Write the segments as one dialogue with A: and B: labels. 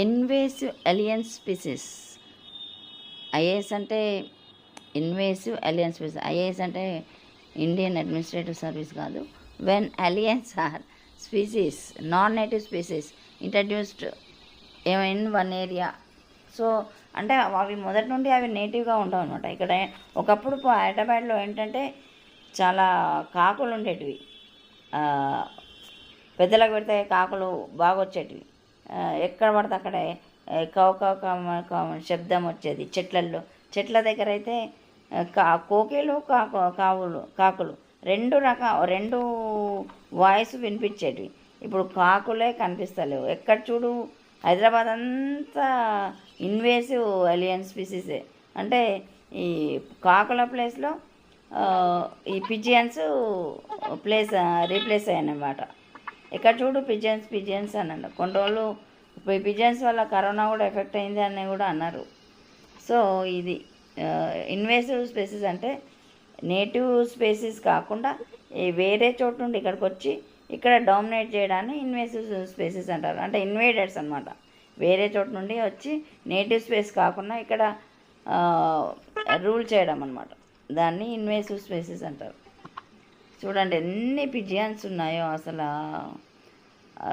A: Invasive alien species. IAS అంటే invasive alien species. IAS అంటే Indian administrative service కాదు. When aliens are species, non native species introduced in one area. So అంటే అవి మొదటి నుండి అవి నేటివ్గా ఉండవు అనమాట. ఇక్కడ ఒకప్పుడు హైదరాబాద్లో ఏంటంటే చాలా కాకులు ఉండేటివి, పెద్దలకు పెడితే కాకులు బాగా వచ్చేటివి. ఎక్కడ పడితే అక్కడే శబ్దం వచ్చేది చెట్లల్లో. చెట్ల దగ్గర అయితే కోకిలు కాకులు రెండు వాయిస్ వినిపించేటివి. ఇప్పుడు కాకులే కనిపిస్తలేవు. ఎక్కడ చూడు హైదరాబాద్ అంతా ఇన్వేసివ్ ఎలియన్ స్పీసీసే. అంటే ఈ కాకుల ప్లేస్లో ఈ పిజియన్స్ రీప్లేస్ అయ్యాయన్నమాట. ఎక్కడ చూడు పిజియన్స్ అన్నారు. కొన్ని రోజులు పిజియన్స్ వల్ల కరోనా కూడా ఎఫెక్ట్ అయింది అని కూడా అన్నారు. సో ఇది ఇన్వేసివ్ స్పీసీస్ అంటే నేటివ్ స్పీసీస్ కాకుండా వేరే చోటు నుండి ఇక్కడికి వచ్చి ఇక్కడ డామినేట్ చేయడాన్ని ఇన్వేసివ్ స్పీసీస్ అంటారు. అంటే ఇన్వేడర్స్ అనమాట. వేరే చోటు నుండి వచ్చి నేటివ్ స్పేస్ కాకుండా ఇక్కడ రూల్ చేయడం అనమాట. దాన్ని ఇన్వేసివ్ స్పీసీస్ అంటారు. చూడండి ఎన్ని పిజియన్స్ ఉన్నాయో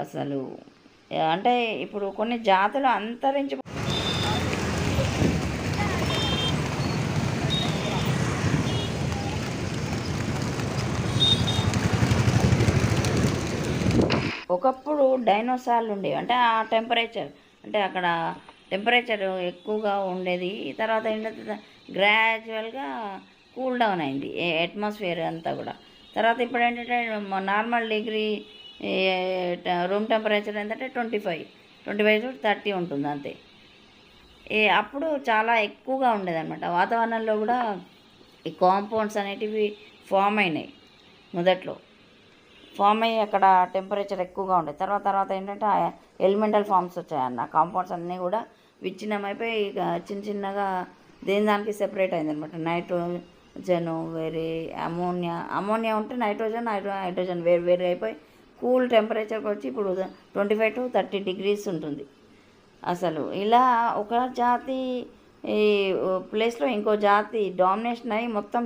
A: అసలు అంటే ఇప్పుడు కొన్ని జాతులు అంతరించి ఒకప్పుడు డైనోసార్లు ఉండేవి. అంటే ఆ టెంపరేచర్, అంటే అక్కడ టెంపరేచర్ ఎక్కువగా ఉండేది. తర్వాత ఏంటంటే గ్రాడ్యువల్గా కూల్ డౌన్ అయింది అట్మాస్ఫియర్ అంతా కూడా. తర్వాత ఇప్పుడు ఏంటంటే నార్మల్ డిగ్రీ రూమ్ టెంపరేచర్ ఏంటంటే 25 to 30 ఉంటుంది అంతే. అప్పుడు చాలా ఎక్కువగా ఉండేదన్నమాట. వాతావరణంలో కూడా ఈ కాంపౌండ్స్ అనేటివి ఫామ్ అయినాయి. మొదట్లో ఫామ్ అయ్యి అక్కడ టెంపరేచర్ ఎక్కువగా ఉండేది. తర్వాత ఏంటంటే ఎలిమెంటల్ ఫామ్స్ వచ్చాయన్న. కాంపౌండ్స్ అన్నీ కూడా విచ్ఛిన్నమైపోయి ఇక చిన్నగా దానికి సెపరేట్ అయిందనమాట. నైట్రోజన్ వేరే, అమోనియా ఉంటే హైడ్రోజన్ వేరు అయిపోయి కూల్ టెంపరేచర్కి వచ్చి ఇప్పుడు 25 to 30 degrees ఉంటుంది. అసలు ఇలా ఒక జాతి ఈ ప్లేస్లో ఇంకో జాతి డామినేషన్ అయ్యి మొత్తం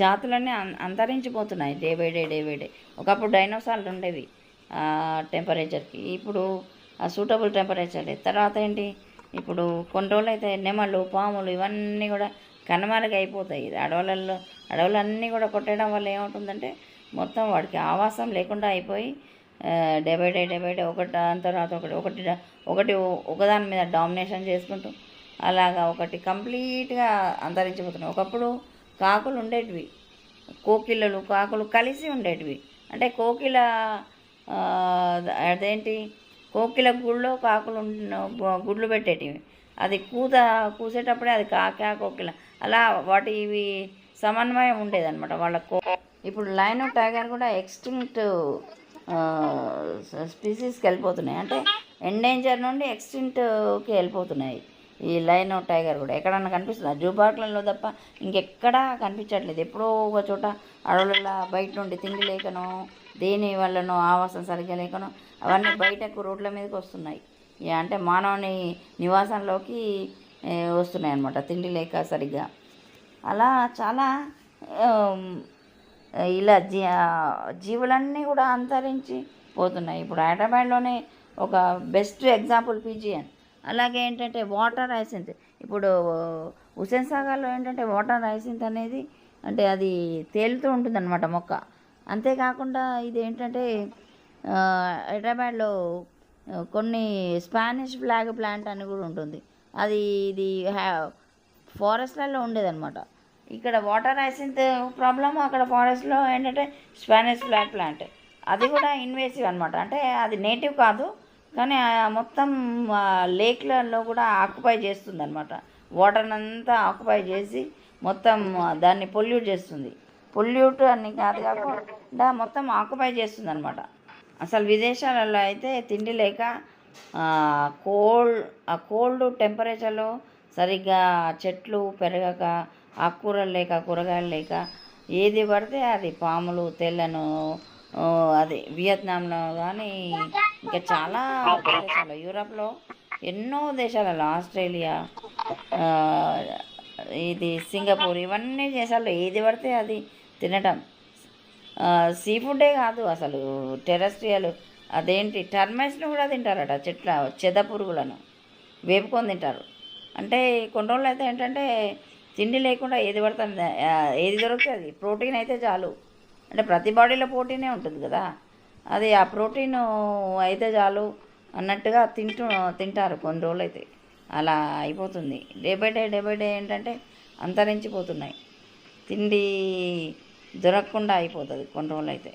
A: జాతులన్నీ అంతరించిపోతున్నాయి డే బై డే. ఒకప్పుడు డైనోసార్లు ఉండేవి టెంపరేచర్కి, ఇప్పుడు సూటబుల్ టెంపరేచర్ లేదు. తర్వాత ఏంటి, ఇప్పుడు కొన్ని రోజులు అయితే నెమళ్ళు, పాములు ఇవన్నీ కూడా కనుమరుగు అయిపోతాయి. అడవులన్నీ కూడా కొట్టడం వల్ల ఏమవుతుందంటే మొత్తం వాడికి ఆవాసం లేకుండా అయిపోయి డే బై డే ఒకటి దాని తర్వాత ఒకటి ఒకదాని మీద డామినేషన్ చేసుకుంటూ అలాగా ఒకటి కంప్లీట్గా అంతరించిపోతున్నాయి. ఒకప్పుడు కాకులు ఉండేటివి, కాకులు కలిసి ఉండేటివి. అంటే కోకిల గూళ్ళో కాకులు గుడ్లు పెట్టేటివి. అది కూసేటప్పుడే అది కోకిల అలా ఇవి సమన్వయం ఉండేదన్నమాట వాళ్ళకు. ఇప్పుడు లయన్, టైగర్ కూడా ఎక్స్టింక్ట్ స్పీసీస్కి వెళ్ళిపోతున్నాయి. అంటే ఎండేంజర్ నుండి ఎక్స్టింక్ట్కి వెళ్ళిపోతున్నాయి ఈ లయన్, టైగర్ కూడా. ఎక్కడన్నా కనిపిస్తుంది జూ పార్కులలో తప్ప ఇంకెక్కడా కనిపించట్లేదు. ఎప్పుడో ఒక చోట అడవులలో బయట నుండి తిండి లేకనో దేని వల్లనో ఆవాసం సరిగ్గా లేకనో అవన్నీ బయటకు రోడ్ల మీదకి వస్తున్నాయి. అంటే మానవుని నివాసంలోకి వస్తున్నాయి అన్నమాట తిండి లేక సరిగ్గా. అలా చాలా ఇలా జీవులన్నీ కూడా అంతరించి పోతున్నాయి. ఇప్పుడు హైదరాబాద్లోనే ఒక బెస్ట్ ఎగ్జాంపుల్ పిజియన్. అలాగే ఏంటంటే వాటర్ హైసింత్. ఇప్పుడు హుస్సేన్ సాగర్లో ఏంటంటే వాటర్ హైసింత్ అనేది అంటే అది తేలుతూ ఉంటుందన్నమాట మొక్క. అంతేకాకుండా ఇది ఏంటంటే హైదరాబాద్లో కొన్ని స్పానిష్ ఫ్లాగ్ ప్లాంట్ అని కూడా ఉంటుంది. ఇది ఫారెస్ట్లలో ఉండేదన్నమాట. ఇక్కడ వాటర్ హైసింత్ ప్రాబ్లమ్, అక్కడ ఫారెస్ట్లో ఏంటంటే స్పానిష్ ఫ్లాగ్ ప్లాంట్. అది కూడా ఇన్వేసివ్ అనమాట. అంటే అది నేటివ్ కాదు కానీ మొత్తం లేక్లలో కూడా ఆక్యుపై చేస్తుంది అనమాట. వాటర్ అంతా ఆక్యుపై చేసి మొత్తం దాన్ని పొల్యూట్ చేస్తుంది. పొల్యూట్ అని కాకుండా మొత్తం ఆక్యుపై చేస్తుంది అనమాట. అసలు విదేశాలలో అయితే తిండి లేక కోల్డ్ టెంపరేచర్లో సరిగ్గా చెట్లు పెరగక, ఆకుకూరలు లేక, కూరగాయలు లేక ఏది పడితే అది పాములు తెల్లను అది వియత్నాంలో కానీ ఇంకా చాలా ప్రదేశాలు యూరప్లో ఎన్నో దేశాలలో ఆస్ట్రేలియా, ఆ, ఇది సింగపూర్, ఇవన్నీ దేశాల్లో ఏది పడితే అది తినటం. సీ ఫుడ్డే కాదు అసలు, టెరెస్ట్రియల్ అదేంటి టర్మైస్ను కూడా తింటారట, చెద పురుగులను వేపుకొని తింటారు. అంటే కొన్ని రోజులు అయితే ఏంటంటే తిండి లేకుండా ఏది పడుతుంది, ఏది దొరికితే అది ప్రోటీన్ అయితే చాలు. అంటే ప్రతి బాడీలో ప్రోటీనే ఉంటుంది కదా, అది ఆ ప్రోటీన్ అయితే చాలు అన్నట్టుగా తింటారు కొన్ని రోజులు అయితే. అలా అయిపోతుంది. డే బై డే ఏంటంటే అంతరించిపోతున్నాయి. తిండి దొరకకుండా అయిపోతుంది కొన్ని రోజులు అయితే.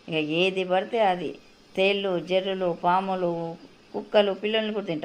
A: ఇక ఏది పడితే అది తేళ్ళు, జర్రులు, పాములు, కుక్కలు, పిల్లల్ని కూడా తింటారు.